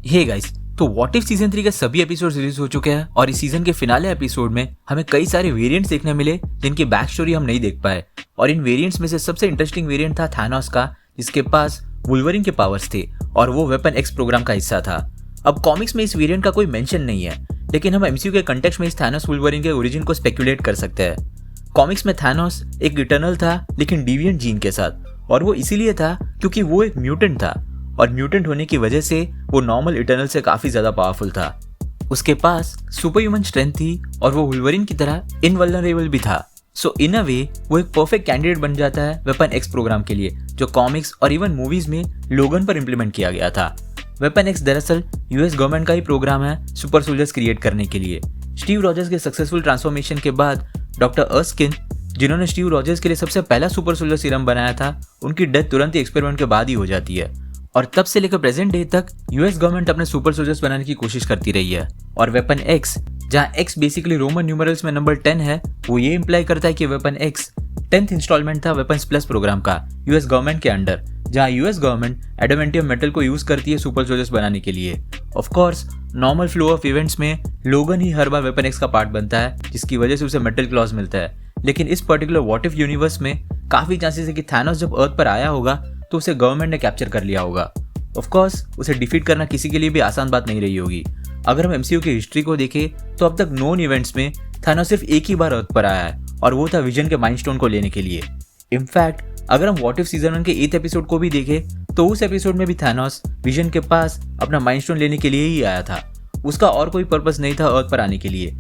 Hey guys, तो what if season 3 के सभी एपिसोड रिलीज हो चुके हैं और इस सीजन के फिनाले एपिसोड में हमें कई सारे वेरिएंट्स देखने मिले जिनकी बैक स्टोरी हम नहीं देख पाए। और इन वेरिएंट्स में से सबसे इंटरेस्टिंग वेरिएंट था थानोस का, जिसके पास वुल्वरिन के पावर्स थे और वो वेपन एक्स प्रोग्राम का हिस्सा था। अब कॉमिक्स में इस वेरिएंट का कोई मेंशन नहीं है, लेकिन हम एमसीयू के कंटेक्स्ट में इस थानोस वुल्वरिन के ओरिजिन को स्पेक्युलेट कर सकते हैं। कॉमिक्स में थानोस एक इटर्नल था लेकिन डिविएंट जीन के साथ, और वो इसीलिए था क्योंकि वो एक म्यूटेंट था और म्यूटेंट होने की वजह से वो नॉर्मल इटर्नल से काफी ज्यादा पावरफुल था। उसके पास सुपर ह्यूमन स्ट्रेंथ थी और वो वुल्वरिन की तरह इनवल्नरेबल भी था। सो इन अ वे वो एक परफेक्ट कैंडिडेट बन जाता है वेपन एक्स प्रोग्राम के लिए, जो कॉमिक्स और इवन मूवीज में लोगन पर इम्प्लीमेंट किया गया था। वेपन एक्स दरअसल यूएस गवर्नमेंट का ही प्रोग्राम है सुपर सोल्जर्स क्रिएट करने के लिए। स्टीव रॉजर्स के सक्सेसफुल ट्रांसफॉर्मेशन के बाद डॉक्टर अर्स्किन, जिन्होंने स्टीव रॉजर्स के लिए सबसे पहला सुपर सोल्जर सीरम बनाया था, उनकी डेथ तुरंत ही एक्सपेरिमेंट के बाद ही हो जाती है। और तब से लेकर प्रेजेंट डे तक यूएस गवर्नमेंट अपने सुपर सोल्जर्स बनाने की कोशिश करती रही है। और वेपन एक्स, जहां एक्स बेसिकली रोमन न्यूमरल्स में नंबर 10 है, वो ये इंप्लाई करता है कि वेपन एक्स 10th इंस्टॉलमेंट था वेपन्स प्लस प्रोग्राम का यूएस गवर्नमेंट के अंडर, जहां यूएस गवर्नमेंट एडामेंटियम मेटल को यूज करती है सुपर सोल्जर्स बनाने के लिए। Of course normal flow of events में लोगन ही हर बार वेपन एक्स का पार्ट बनता है, जिसकी वजह से उसे मेटल क्लॉज मिलता है। लेकिन इस पर्टिकुलर व्हाट इफ यूनिवर्स में काफी चांसेस है कि थानोस जब अर्थ पर आया होगा तो उसे गवर्नमेंट ने कैप्चर कर लिया होगा। ऑफ कोर्स उसे डिफीट करना किसी के लिए भी आसान बात नहीं रही होगी। अगर हम एमसीयू की हिस्ट्री को देखें तो अब तक नोन इवेंट्स में थानोस सिर्फ एक ही बार अर्थ पर आया है, और वो था विजन के माइंड स्टोन को लेने के लिए। इनफैक्ट अगर हम व्हाट इफ सीजन 1 के 8th एपिसोड को भी देखें तो उस एपिसोड में भी थानोस विजन के पास अपना माइंड स्टोन लेने के लिए ही आया था। उसका और कोई पर्पस नहीं था अर्थ पर आने के लिए।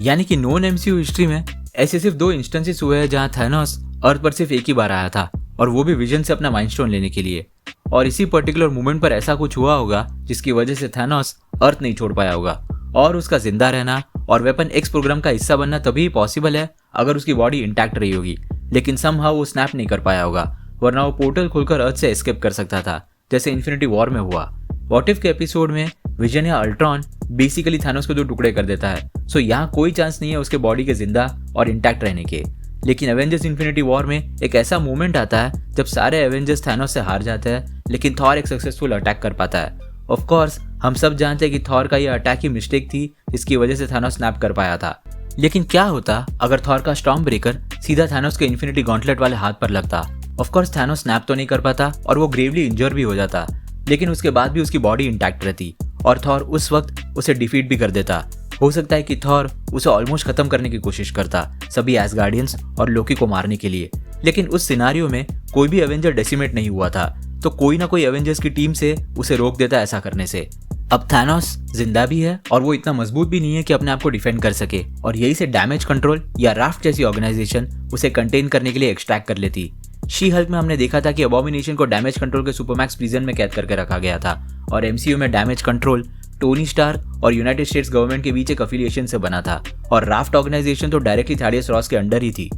यानी कि नॉन एमसीयू हिस्ट्री में ऐसे सिर्फ 2 इंस्टेंसेस हुए हैं जहां थानोस अर्थ पर सिर्फ एक ही बार आया था, और वो भी विजन से अपना माइंड स्टोन लेने के लिए। और इसी पर्टिकुलर मोमेंट पर ऐसा कुछ हुआ होगा जिसकी वजह से थानोस अर्थ नहीं छोड़ पाया होगा, और उसका जिंदा रहना और वेपन एक्स प्रोग्राम का हिस्सा बनना तभी पॉसिबल है अगर उसकी बॉडी इंटैक्ट रही होगी। लेकिन समहाउ वो स्नैप नहीं कर पाया होगा, वरना वो पोर्टल खोलकर अर्थ से एस्केप कर सकता था, जैसे इन्फिनिटी वॉर में हुआ। व्हाट इफ के एपिसोड में विजन या अल्ट्रॉन बेसिकली थानोस को 2 टुकड़े कर देता है। सो यहाँ कोई चांस नहीं है उसके बॉडी के जिंदा और इंटैक्ट रहने के। लेकिन एवेंजर्स इन्फिनिटी वॉर में एक ऐसा मोमेंट आता है जब सारे एवेंजर्स थानोस से हार जाते हैं, लेकिन थॉर एक सक्सेसफुल अटैक कर पाता है। ऑफ कोर्स हम सब जानते हैं कि थॉर का यह अटैक ही मिस्टेक थी, जिसकी वजह से थानोस स्नैप कर पाया था। लेकिन क्या होता अगर थॉर का स्टॉर्म ब्रेकर सीधा थानोस के इन्फिनिटी गॉन्टलेट वाले हाथ पर लगता? ऑफ कोर्स थानोस स्नैप तो नहीं कर पाता और वो ग्रेवली इंजर भी हो जाता, लेकिन उसके बाद भी उसकी बॉडी इंटैक्ट रहती और थॉर उस वक्त उसे डिफीट भी कर देता। हो सकता है कि थॉर उसे ऑलमोस्ट खत्म करने की कोशिश करता सभी एसगार्डियंस और लोकी को मारने के लिए, लेकिन उस सिनारियो में कोई भी एवेंजर डेसिमेट नहीं हुआ था, तो कोई ना कोई एवेंजर्स की टीम से उसे रोक देता ऐसा करने से। अब थानोस जिंदा भी है और वो इतना मजबूत भी नहीं है कि अपने आप को डिफेंड कर सके, और यही से डैमेज कंट्रोल या राफ्ट जैसी ऑर्गेनाइजेशन उसे कंटेन करने के लिए एक्सट्रैक्ट कर लेती। शी हल्क में हमने देखा था कि अबॉमिनेशन को डैमेज कंट्रोल के सुपरमैक्स प्रिजन में कैद करके रखा गया था, और एमसीयू में डैमेज कंट्रोल टोनी स्टार्क और यूनाइटेड स्टेट्स गवर्नमेंट के बीच एक अफिलिएशन से बना था, और राफ्ट ऑर्गेनाइजेशन तो डायरेक्टली थैडियस रॉस के अंडर ही थी।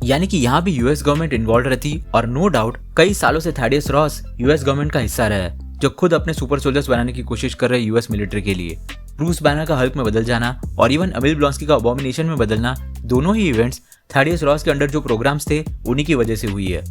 यानी कि यहाँ भी यूएस गवर्नमेंट इन्वॉल्व रहती, और नो डाउट कई सालों से थैडियस रॉस यूएस गवर्नमेंट का हिस्सा रहा है, जो खुद अपने सुपर सोल्जर्स बनाने की कोशिश कर रहे यूएस मिलिट्री के लिए। ब्रूस बैनर का हल्क में बदल जाना और इवन अमिल ब्लॉन्स्की का अबॉमिनेशन में बदलना, दोनों ही इवेंट्स थैडियस रॉस के अंडर जो प्रोग्राम्स थे उन्हीं की वजह से हुई है।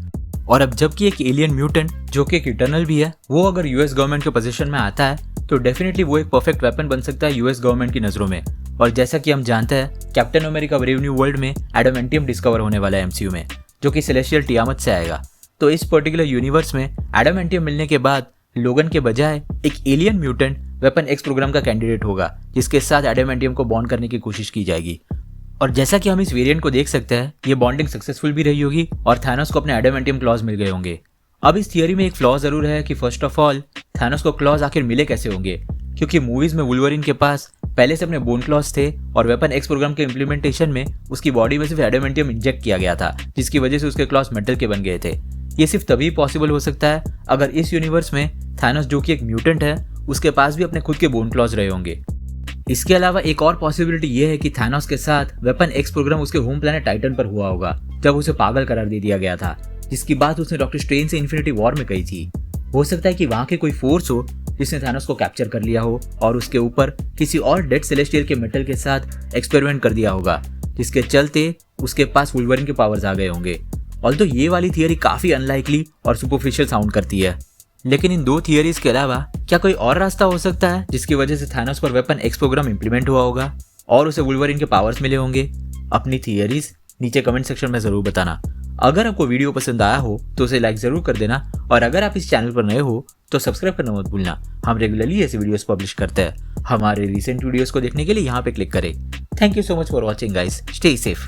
और अब जबकि एक एलियन म्यूटेंट जो कि एक इटर्नल भी है, वो अगर यूएस गवर्नमेंट के पोजीशन में आता है तो डेफिनेटली वो एक परफेक्ट वेपन बन सकता है यूएस गवर्नमेंट की नजरों में। और जैसा कि हम जानते हैं captain America brave new world में एडामेंटियम डिस्कवर होने वाला है एमसीयू में, जो कि सेलेस्टियल टियामत से आएगा। तो इस पर्टिकुलर यूनिवर्स में एडामेंटियम मिलने के बाद लोगन के बजाय एक alien mutant weapon X program का कैंडिडेट होगा, जिसके साथ एडामेंटियम को बॉन्ड करने की कोशिश की जाएगी। और जैसा कि हम इस वेरिएंट को देख सकते हैं, ये बॉन्डिंग सक्सेसफुल भी रही होगी और थानोस को अपने एडामेंटियम क्लॉज मिल गए होंगे। अब इस थियरी में एक फ्लॉ जरूर है कि फर्स्ट ऑफ ऑल थानोस को क्लॉज आखिर मिले कैसे होंगे, क्योंकि मूवीज में वुल्वरिन के पास पहले से अपने बोन क्लॉज थे और वेपन एक्स प्रोग्राम के इम्प्लीमेंटेशन में उसकी बॉडी में सिर्फ एडामेंटियम इंजेक्ट किया गया था, जिसकी वजह से उसके क्लॉज मेटल के बन गए थे। ये सिर्फ तभी पॉसिबल हो सकता है अगर इस यूनिवर्स में थानोस, जो कि एक म्यूटेंट है, उसके पास भी अपने खुद के बोन क्लॉज रहे होंगे। इसके अलावा एक और पॉसिबिलिटी ये है कि थानोस के साथ वेपन एक्स प्रोग्राम उसके होम प्लैनेट टाइटन पर हुआ होगा, जब उसे पागल करार दे दिया गया था, जिसकी बात उसने डॉक्टर स्ट्रेंज से इन्फिनिटी वॉर में कही थी। हो सकता है कि वहां के कोई फोर्स हो जिसने थानोस को कैप्चर कर लिया हो और उसके ऊपर किसी और डेड सेलेस्टियल के मेटल के साथ एक्सपेरिमेंट कर दिया होगा, जिसके चलते उसके पास वुल्वरिन के पावर्स आ गए होंगे। ऑल्दो ये वाली थियरी काफी अनलाइकली और सुपरफिशियल साउंड करती है। लेकिन इन दो थियरीज के अलावा क्या कोई और रास्ता हो सकता है जिसकी वजह से थानोस पर वेपन एक्स प्रोग्राम इंप्लीमेंट हुआ होगा और उसे वुल्वरीन के पावर्स मिले होंगे? अपनी थियरीज नीचे कमेंट सेक्शन में जरूर बताना। अगर आपको वीडियो पसंद आया हो तो उसे लाइक जरूर कर देना और अगर आप इस चैनल पर नए हो तो सब्सक्राइब करना मत भूलना। हम रेगुलरली ऐसे वीडियोस पब्लिश करते हैं। हमारे रिसेंट वीडियोस को देखने के लिए यहाँ पे क्लिक करें। Thank you so much for watching guys. Stay safe.